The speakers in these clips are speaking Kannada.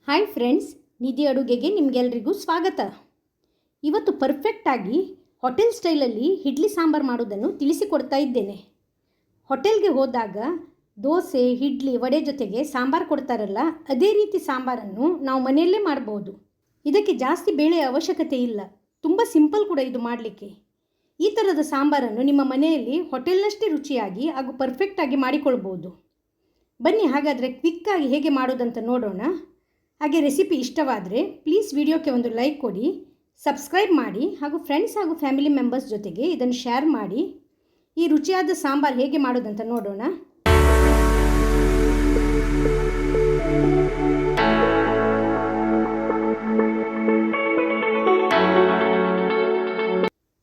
ಹಾಯ್ ಫ್ರೆಂಡ್ಸ್, ನಿಧಿ ಅಡುಗೆಗೆ ನಿಮಗೆಲ್ರಿಗೂ ಸ್ವಾಗತ. ಇವತ್ತು ಪರ್ಫೆಕ್ಟಾಗಿ ಹೋಟೆಲ್ ಸ್ಟೈಲಲ್ಲಿ ಇಡ್ಲಿ ಸಾಂಬಾರು ಮಾಡೋದನ್ನು ತಿಳಿಸಿಕೊಡ್ತಾ ಇದ್ದೇನೆ. ಹೋಟೆಲ್ಗೆ ಹೋದಾಗ ದೋಸೆ, ಇಡ್ಲಿ, ವಡೆ ಜೊತೆಗೆ ಸಾಂಬಾರು ಕೊಡ್ತಾರಲ್ಲ, ಅದೇ ರೀತಿ ಸಾಂಬಾರನ್ನು ನಾವು ಮನೆಯಲ್ಲೇ ಮಾಡ್ಬೋದು. ಇದಕ್ಕೆ ಜಾಸ್ತಿ ಬೇಳೆಯ ಅವಶ್ಯಕತೆ ಇಲ್ಲ, ತುಂಬ ಸಿಂಪಲ್ ಕೂಡ ಇದು ಮಾಡಲಿಕ್ಕೆ. ಈ ಥರದ ಸಾಂಬಾರನ್ನು ನಿಮ್ಮ ಮನೆಯಲ್ಲಿ ಹೋಟೆಲ್ನಷ್ಟೇ ರುಚಿಯಾಗಿ ಹಾಗೂ ಪರ್ಫೆಕ್ಟಾಗಿ ಮಾಡಿಕೊಳ್ಬೋದು. ಬನ್ನಿ ಹಾಗಾದರೆ ಕ್ವಿಕ್ಕಾಗಿ ಹೇಗೆ ಮಾಡೋದಂತ ನೋಡೋಣ. ಹಾಗೆ ರೆಸಿಪಿ ಇಷ್ಟವಾದರೆ ಪ್ಲೀಸ್ ವಿಡಿಯೋಕ್ಕೆ ಒಂದು ಲೈಕ್ ಕೊಡಿ, ಸಬ್ಸ್ಕ್ರೈಬ್ ಮಾಡಿ ಹಾಗೂ ಫ್ರೆಂಡ್ಸ್ ಹಾಗೂ ಫ್ಯಾಮಿಲಿ ಮೆಂಬರ್ಸ್ ಜೊತೆಗೆ ಇದನ್ನು ಶೇರ್ ಮಾಡಿ. ಈ ರುಚಿಯಾದ ಸಾಂಬಾರು ಹೇಗೆ ಮಾಡೋದಂತ ನೋಡೋಣ.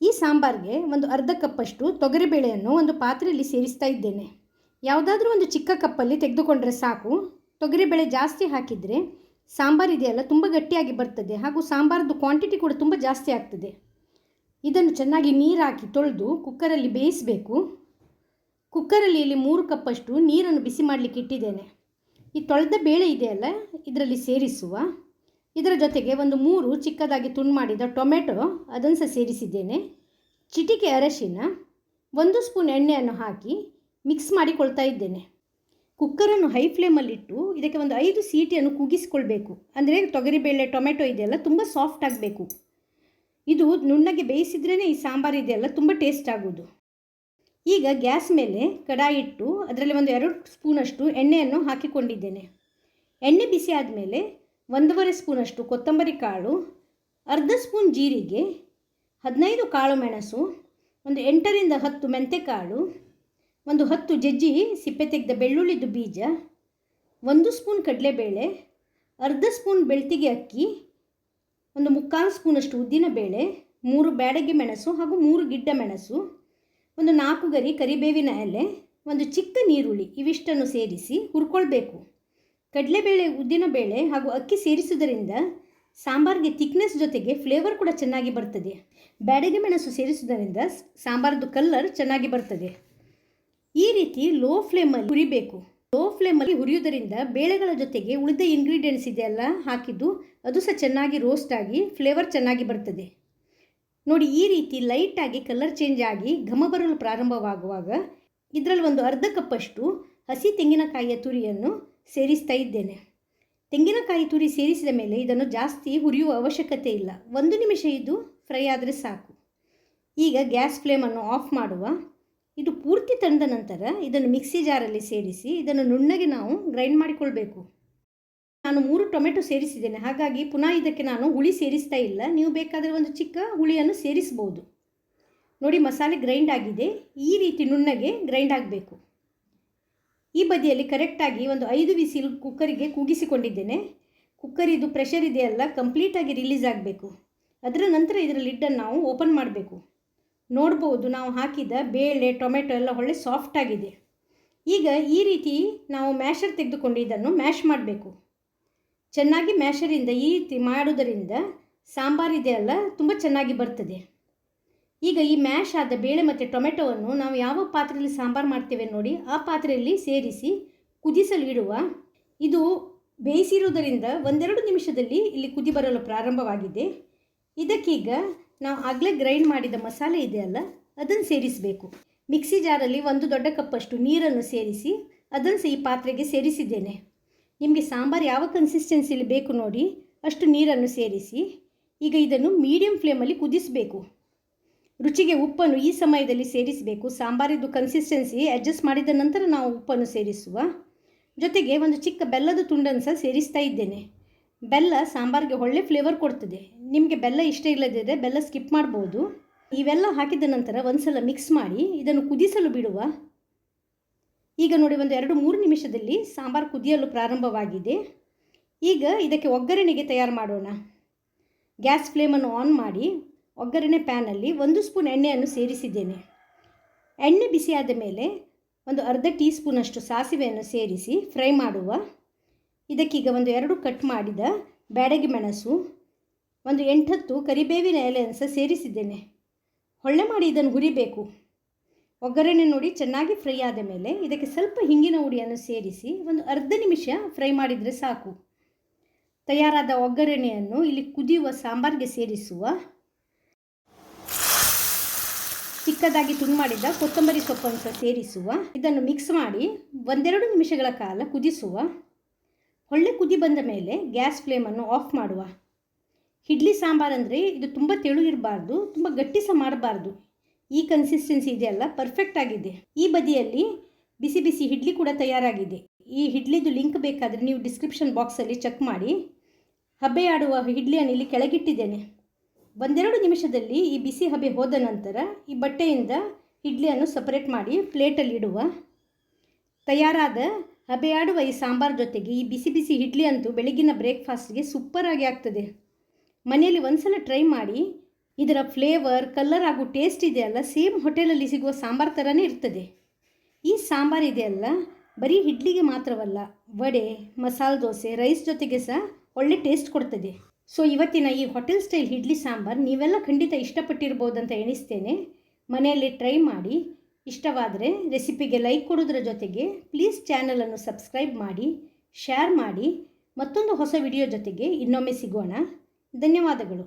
ಈ ಸಾಂಬಾರಿಗೆ ಒಂದು ಅರ್ಧ ಕಪ್ಪಷ್ಟು ತೊಗರಿಬೇಳೆಯನ್ನು ಒಂದು ಪಾತ್ರೆಯಲ್ಲಿ ಸೇರಿಸ್ತಾ ಇದ್ದೇನೆ. ಯಾವುದಾದ್ರೂ ಒಂದು ಚಿಕ್ಕ ಕಪ್ಪಲ್ಲಿ ತೆಗೆದುಕೊಂಡ್ರೆ ಸಾಕು. ತೊಗರಿಬೇಳೆ ಜಾಸ್ತಿ ಹಾಕಿದರೆ ಸಾಂಬಾರು ಇದೆಯಲ್ಲ ತುಂಬ ಗಟ್ಟಿಯಾಗಿ ಬರ್ತದೆ ಹಾಗೂ ಸಾಂಬಾರದ್ದು ಕ್ವಾಂಟಿಟಿ ಕೂಡ ತುಂಬ ಜಾಸ್ತಿ ಆಗ್ತದೆ. ಇದನ್ನು ಚೆನ್ನಾಗಿ ನೀರು ಹಾಕಿ ತೊಳೆದು ಕುಕ್ಕರಲ್ಲಿ ಬೇಯಿಸಬೇಕು. ಕುಕ್ಕರಲ್ಲಿ ಇಲ್ಲಿ 3 ಕಪ್ಪಷ್ಟು ನೀರನ್ನು ಬಿಸಿ ಮಾಡಲಿಕ್ಕೆ ಇಟ್ಟಿದ್ದೇನೆ. ಈ ತೊಳೆದ ಬೇಳೆ ಇದೆಯಲ್ಲ ಇದರಲ್ಲಿ ಸೇರಿಸುವ. ಇದರ ಜೊತೆಗೆ ಒಂದು 3 ಚಿಕ್ಕದಾಗಿ ತುಂಡು ಮಾಡಿದ ಟೊಮೆಟೊ ಅದನ್ನು ಸಹ ಸೇರಿಸಿದ್ದೇನೆ. ಚಿಟಿಕೆ ಅರಶಿನ, 1 ಸ್ಪೂನ್ ಎಣ್ಣೆಯನ್ನು ಹಾಕಿ ಮಿಕ್ಸ್ ಮಾಡಿಕೊಳ್ತಾ ಇದ್ದೇನೆ. ಕುಕ್ಕರನ್ನು ಹೈ ಫ್ಲೇಮಲ್ಲಿಟ್ಟು ಇದಕ್ಕೆ ಒಂದು 5 ಸೀಟಿಯನ್ನು ಕೂಗಿಸ್ಕೊಳ್ಬೇಕು. ಅಂದರೆ ತೊಗರಿಬೇಳೆ ಟೊಮೆಟೊ ಇದೆಯಲ್ಲ ತುಂಬ ಸಾಫ್ಟ್ ಆಗಬೇಕು. ಇದು ನುಣ್ಣಗೆ ಬೇಯಿಸಿದ್ರೇ ಈ ಸಾಂಬಾರು ಇದೆಯಲ್ಲ ತುಂಬ ಟೇಸ್ಟ್ ಆಗೋದು. ಈಗ ಗ್ಯಾಸ್ ಮೇಲೆ ಕಡಾಯಿ ಇಟ್ಟು ಅದರಲ್ಲಿ ಒಂದು 2 ಸ್ಪೂನಷ್ಟು ಎಣ್ಣೆಯನ್ನು ಹಾಕಿಕೊಂಡಿದ್ದೇನೆ. ಎಣ್ಣೆ ಬಿಸಿ ಆದಮೇಲೆ 1.5 ಸ್ಪೂನಷ್ಟು ಕೊತ್ತಂಬರಿ ಕಾಳು, ಅರ್ಧ ಸ್ಪೂನ್ ಜೀರಿಗೆ, 15 ಕಾಳು ಮೆಣಸು, ಒಂದು 8ರಿಂದ 10 ಮೆಂತೆಕಾಳು, ಒಂದು 10 ಜಜ್ಜಿ ಸಿಪ್ಪೆ ತೆಗೆದ ಬೆಳ್ಳುಳ್ಳಿದು ಬೀಜ, 1 ಸ್ಪೂನ್ ಕಡಲೆಬೇಳೆ, ಅರ್ಧ ಸ್ಪೂನ್ ಬೆಳ್ತಿಗೆ ಅಕ್ಕಿ, ಒಂದು 3/4 ಸ್ಪೂನಷ್ಟು ಉದ್ದಿನಬೇಳೆ, 3 ಬ್ಯಾಡಗಿ ಮೆಣಸು ಹಾಗೂ 3 ಗಿಡ್ಡ ಮೆಣಸು, ಒಂದು 4 ಗರಿ ಕರಿಬೇವಿನ ಎಲೆ, ಒಂದು ಚಿಕ್ಕ ನೀರುಳ್ಳಿ ಇವಿಷ್ಟನ್ನು ಸೇರಿಸಿ ಹುರ್ಕೊಳ್ಬೇಕು. ಕಡಲೆಬೇಳೆ, ಉದ್ದಿನಬೇಳೆ ಹಾಗೂ ಅಕ್ಕಿ ಸೇರಿಸುವುದರಿಂದ ಸಾಂಬಾರಿಗೆ ಥಿಕ್ನೆಸ್ ಜೊತೆಗೆ ಫ್ಲೇವರ್ ಕೂಡ ಚೆನ್ನಾಗಿ ಬರ್ತದೆ. ಬ್ಯಾಡಗಿ ಮೆಣಸು ಸೇರಿಸುವುದರಿಂದ ಸಾಂಬಾರದ್ದು ಕಲರ್ ಚೆನ್ನಾಗಿ ಬರ್ತದೆ. ಈ ರೀತಿ ಲೋ ಫ್ಲೇಮಲ್ಲಿ ಹುರಿಬೇಕು. ಲೋ ಫ್ಲೇಮಲ್ಲಿ ಹುರಿಯುವುದರಿಂದ ಬೇಳೆಗಳ ಜೊತೆಗೆ ಉಳಿದ ಇಂಗ್ರೀಡಿಯೆಂಟ್ಸ್ ಇದೆಯಲ್ಲ ಹಾಕಿದ್ದು ಅದು ಸಹ ಚೆನ್ನಾಗಿ ರೋಸ್ಟ್ ಆಗಿ ಫ್ಲೇವರ್ ಚೆನ್ನಾಗಿ ಬರ್ತದೆ. ನೋಡಿ, ಈ ರೀತಿ ಲೈಟಾಗಿ ಕಲರ್ ಚೇಂಜ್ ಆಗಿ ಘಮ ಬರಲು ಪ್ರಾರಂಭವಾಗುವಾಗ ಇದರಲ್ಲಿ ಒಂದು ಅರ್ಧ ಕಪ್ಪಷ್ಟು ಹಸಿ ತೆಂಗಿನಕಾಯಿಯ ತುರಿಯನ್ನು ಸೇರಿಸ್ತಾ ಇದ್ದೇನೆ. ತೆಂಗಿನಕಾಯಿ ತುರಿ ಸೇರಿಸಿದ ಮೇಲೆ ಇದನ್ನು ಜಾಸ್ತಿ ಹುರಿಯುವ ಅವಶ್ಯಕತೆ ಇಲ್ಲ. 1 ನಿಮಿಷ ಇದು ಫ್ರೈ ಆದರೆ ಸಾಕು. ಈಗ ಗ್ಯಾಸ್ ಫ್ಲೇಮನ್ನು ಆಫ್ ಮಾಡುವ. ಇದು ಪೂರ್ತಿ ತಂದ ನಂತರ ಇದನ್ನು ಮಿಕ್ಸಿ ಜಾರಲ್ಲಿ ಸೇರಿಸಿ ಇದನ್ನು ನುಣ್ಣಗೆ ನಾವು ಗ್ರೈಂಡ್ ಮಾಡಿಕೊಳ್ಬೇಕು. ನಾನು 3 ಟೊಮೆಟೊ ಸೇರಿಸಿದ್ದೇನೆ, ಹಾಗಾಗಿ ಪುನಃ ಇದಕ್ಕೆ ನಾನು ಹುಳಿ ಸೇರಿಸ್ತಾ ಇಲ್ಲ. ನೀವು ಬೇಕಾದರೆ ಒಂದು ಚಿಕ್ಕ ಹುಳಿಯನ್ನು ಸೇರಿಸ್ಬೋದು. ನೋಡಿ, ಮಸಾಲೆ ಗ್ರೈಂಡ್ ಆಗಿದೆ. ಈ ರೀತಿ ನುಣ್ಣಗೆ ಗ್ರೈಂಡ್ ಆಗಬೇಕು. ಈ ಬದಿಯಲ್ಲಿ ಕರೆಕ್ಟಾಗಿ ಒಂದು 5 ವಿಸಿಲ್ ಕುಕ್ಕರಿಗೆ ಕೂಗಿಸಿಕೊಂಡಿದ್ದೇನೆ. ಕುಕ್ಕರಿದು ಪ್ರೆಷರ್ ಇದೆಯಲ್ಲ ಕಂಪ್ಲೀಟಾಗಿ ರಿಲೀಸ್ ಆಗಬೇಕು. ಅದರ ನಂತರ ಇದರ ಲಿಡ್ಡನ್ನು ನಾವು ಓಪನ್ ಮಾಡಬೇಕು. ನೋಡ್ಬೋದು, ನಾವು ಹಾಕಿದ ಬೇಳೆ ಟೊಮೆಟೊ ಎಲ್ಲ ಒಳ್ಳೆ ಸಾಫ್ಟ್ ಆಗಿದೆ. ಈಗ ಈ ರೀತಿ ನಾವು ಮ್ಯಾಶರ್ ತೆಗೆದುಕೊಂಡು ಇದನ್ನು ಮ್ಯಾಶ್ ಮಾಡಬೇಕು. ಚೆನ್ನಾಗಿ ಮ್ಯಾಶರಿಂದ ಈ ರೀತಿ ಮಾಡೋದರಿಂದ ಸಾಂಬಾರು ಇದೆಯಲ್ಲ ತುಂಬ ಚೆನ್ನಾಗಿ ಬರ್ತದೆ. ಈಗ ಈ ಮ್ಯಾಶ್ ಆದ ಬೇಳೆ ಮತ್ತು ಟೊಮೆಟೊವನ್ನು ನಾವು ಯಾವ ಪಾತ್ರೆಯಲ್ಲಿ ಸಾಂಬಾರು ಮಾಡ್ತೇವೆ ನೋಡಿ ಆ ಪಾತ್ರೆಯಲ್ಲಿ ಸೇರಿಸಿ ಕುದಿಸಲು ಇಡುವ. ಇದು ಬೇಯಿಸಿರುವುದರಿಂದ 1-2 ನಿಮಿಷದಲ್ಲಿ ಇಲ್ಲಿ ಕುದಿ ಬರಲು ಪ್ರಾರಂಭವಾಗಿದೆ. ಇದಕ್ಕೀಗ ನಾವು ಆಗಲೇ ಗ್ರೈಂಡ್ ಮಾಡಿದ ಮಸಾಲೆ ಇದೆಯಲ್ಲ ಅದನ್ನು ಸೇರಿಸಬೇಕು. ಮಿಕ್ಸಿ ಜಾರಲ್ಲಿ 1 ದೊಡ್ಡ ಕಪ್ಪಷ್ಟು ನೀರನ್ನು ಸೇರಿಸಿ ಅದನ್ನು ಸಹ ಈ ಪಾತ್ರೆಗೆ ಸೇರಿಸಿದ್ದೇನೆ. ನಿಮಗೆ ಸಾಂಬಾರು ಯಾವ ಕನ್ಸಿಸ್ಟೆನ್ಸಿಲಿ ಬೇಕು ನೋಡಿ ಅಷ್ಟು ನೀರನ್ನು ಸೇರಿಸಿ ಈಗ ಇದನ್ನು ಮೀಡಿಯಂ ಫ್ಲೇಮಲ್ಲಿ ಕುದಿಸಬೇಕು. ರುಚಿಗೆ ಉಪ್ಪನ್ನು ಈ ಸಮಯದಲ್ಲಿ ಸೇರಿಸಬೇಕು. ಸಾಂಬಾರಿದ್ದು ಕನ್ಸಿಸ್ಟೆನ್ಸಿ ಅಡ್ಜಸ್ಟ್ ಮಾಡಿದ ನಂತರ ನಾವು ಉಪ್ಪನ್ನು ಸೇರಿಸುವ. ಜೊತೆಗೆ ಒಂದು ಚಿಕ್ಕ ಬೆಲ್ಲದ ತುಂಡನ್ನು ಸಹ ಸೇರಿಸ್ತಾ ಇದ್ದೇನೆ. ಬೆಲ್ಲ ಸಾಂಬಾರಿಗೆ ಒಳ್ಳೆ ಫ್ಲೇವರ್ ಕೊಡ್ತದೆ. ನಿಮಗೆ ಬೆಲ್ಲ ಇಷ್ಟ ಇಲ್ಲದಿದ್ದರೆ ಬೆಲ್ಲ ಸ್ಕಿಪ್ ಮಾಡ್ಬೋದು. ಇವೆಲ್ಲ ಹಾಕಿದ ನಂತರ ಒಂದು ಸಲ ಮಿಕ್ಸ್ ಮಾಡಿ ಇದನ್ನು ಕುದಿಸಲು ಬಿಡುವ. ಈಗ ನೋಡಿ, ಒಂದು 2-3 ನಿಮಿಷದಲ್ಲಿ ಸಾಂಬಾರು ಕುದಿಯಲು ಪ್ರಾರಂಭವಾಗಿದೆ. ಈಗ ಇದಕ್ಕೆ ಒಗ್ಗರಣೆಗೆ ತಯಾರು ಮಾಡೋಣ. ಗ್ಯಾಸ್ ಫ್ಲೇಮನ್ನು ಆನ್ ಮಾಡಿ ಒಗ್ಗರಣೆ ಪ್ಯಾನಲ್ಲಿ 1 ಸ್ಪೂನ್ ಎಣ್ಣೆಯನ್ನು ಸೇರಿಸಿದ್ದೇನೆ. ಎಣ್ಣೆ ಬಿಸಿಯಾದ ಮೇಲೆ ಒಂದು ಅರ್ಧ ಟೀ ಸ್ಪೂನಷ್ಟು ಸಾಸಿವೆಯನ್ನು ಸೇರಿಸಿ ಫ್ರೈ ಮಾಡುವ. ಇದಕ್ಕೀಗ ಒಂದು 2 ಕಟ್ ಮಾಡಿದ ಬ್ಯಾಡಗಿ ಮೆಣಸು, ಒಂದು 8-10 ಕರಿಬೇವಿನ ಎಲೆಯನ್ನು ಸಹ ಸೇರಿಸಿದ್ದೇನೆ. ಹೊಳ್ಳೆ ಮಾಡಿ ಇದನ್ನು ಹುರಿಬೇಕು. ಒಗ್ಗರಣೆ ನೋಡಿ ಚೆನ್ನಾಗಿ ಫ್ರೈ ಆದ ಮೇಲೆ ಇದಕ್ಕೆ ಸ್ವಲ್ಪ ಹಿಂಗಿನ ಹುಡಿಯನ್ನು ಸೇರಿಸಿ ಒಂದು ಅರ್ಧ ನಿಮಿಷ ಫ್ರೈ ಮಾಡಿದರೆ ಸಾಕು. ತಯಾರಾದ ಒಗ್ಗರಣೆಯನ್ನು ಇಲ್ಲಿ ಕುದಿಯುವ ಸಾಂಬಾರಿಗೆ ಸೇರಿಸುವ. ಚಿಕ್ಕದಾಗಿ ತುಂಡು ಮಾಡಿದ ಕೊತ್ತಂಬರಿ ಸೊಪ್ಪನ್ನು ಸಹ ಸೇರಿಸುವ. ಇದನ್ನು ಮಿಕ್ಸ್ ಮಾಡಿ 1-2 ನಿಮಿಷಗಳ ಕಾಲ ಕುದಿಸುವ. ಒಳ್ಳೆ ಕುದಿ ಬಂದ ಮೇಲೆ ಗ್ಯಾಸ್ ಫ್ಲೇಮನ್ನು ಆಫ್ ಮಾಡುವ. ಇಡ್ಲಿ ಸಾಂಬಾರು ಅಂದರೆ ಇದು ತುಂಬ ತೆಳು ಇರಬಾರ್ದು, ತುಂಬ ಗಟ್ಟಿ ಸಹ ಮಾಡಬಾರ್ದು. ಈ ಕನ್ಸಿಸ್ಟೆನ್ಸಿ ಇದೆಯಲ್ಲ ಪರ್ಫೆಕ್ಟ್ ಆಗಿದೆ. ಈ ಬದಿಯಲ್ಲಿ ಬಿಸಿ ಬಿಸಿ ಇಡ್ಲಿ ಕೂಡ ತಯಾರಾಗಿದೆ. ಈ ಇಡ್ಲಿದು ಲಿಂಕ್ ಬೇಕಾದರೆ ನೀವು ಡಿಸ್ಕ್ರಿಪ್ಷನ್ ಬಾಕ್ಸಲ್ಲಿ ಚೆಕ್ ಮಾಡಿ. ಹಬೆಯಾಡುವ ಇಡ್ಲಿಯನ್ನು ಇಲ್ಲಿ ಕೆಳಗಿಟ್ಟಿದ್ದೇನೆ. 1-2 ನಿಮಿಷದಲ್ಲಿ ಈ ಬಿಸಿ ಹಬೆ ಹೋದ ನಂತರ ಈ ಬಟ್ಟೆಯಿಂದ ಇಡ್ಲಿಯನ್ನು ಸಪರೇಟ್ ಮಾಡಿ ಪ್ಲೇಟಲ್ಲಿ ಇಡುವ. ತಯಾರಾದ ಹಬೆಯಾಡುವ ಈ ಸಾಂಬಾರು ಜೊತೆಗೆ ಈ ಬಿಸಿ ಬಿಸಿ ಇಡ್ಲಿ ಅಂತೂ ಬೆಳಗಿನ ಬ್ರೇಕ್ಫಾಸ್ಟ್ಗೆ ಸೂಪರಾಗಿ ಆಗ್ತದೆ. ಮನೆಯಲ್ಲಿ ಒಂದ್ಸಲ ಟ್ರೈ ಮಾಡಿ. ಇದರ ಫ್ಲೇವರ್, ಕಲರ್ ಹಾಗೂ ಟೇಸ್ಟ್ ಇದೆಯಲ್ಲ ಸೇಮ್ ಹೋಟೆಲಲ್ಲಿ ಸಿಗುವ ಸಾಂಬಾರು ಥರನೇ ಇರ್ತದೆ. ಈ ಸಾಂಬಾರು ಇದೆಯಲ್ಲ ಬರೀ ಇಡ್ಲಿಗೆ ಮಾತ್ರವಲ್ಲ, ವಡೆ, ಮಸಾಲೆ ದೋಸೆ, ರೈಸ್ ಜೊತೆಗೆ ಸಹ ಒಳ್ಳೆ ಟೇಸ್ಟ್ ಕೊಡ್ತದೆ. ಸೊ ಇವತ್ತಿನ ಈ ಹೋಟೆಲ್ ಸ್ಟೈಲ್ ಇಡ್ಲಿ ಸಾಂಬಾರು ನೀವೆಲ್ಲ ಖಂಡಿತ ಇಷ್ಟಪಟ್ಟಿರ್ಬೋದಂತ ಎಣಿಸ್ತೇನೆ. ಮನೆಯಲ್ಲಿ ಟ್ರೈ ಮಾಡಿ. ಇಷ್ಟವಾದರೆ ರೆಸಿಪಿಗೆ ಲೈಕ್ ಕೊಡೋದ್ರ ಜೊತೆಗೆ ಪ್ಲೀಸ್ ಚಾನಲನ್ನು ಸಬ್ಸ್ಕ್ರೈಬ್ ಮಾಡಿ, ಶೇರ್ ಮಾಡಿ. ಮತ್ತೊಂದು ಹೊಸ ವಿಡಿಯೋ ಜೊತೆಗೆ ಇನ್ನೊಮ್ಮೆ ಸಿಗೋಣ. ಧನ್ಯವಾದಗಳು.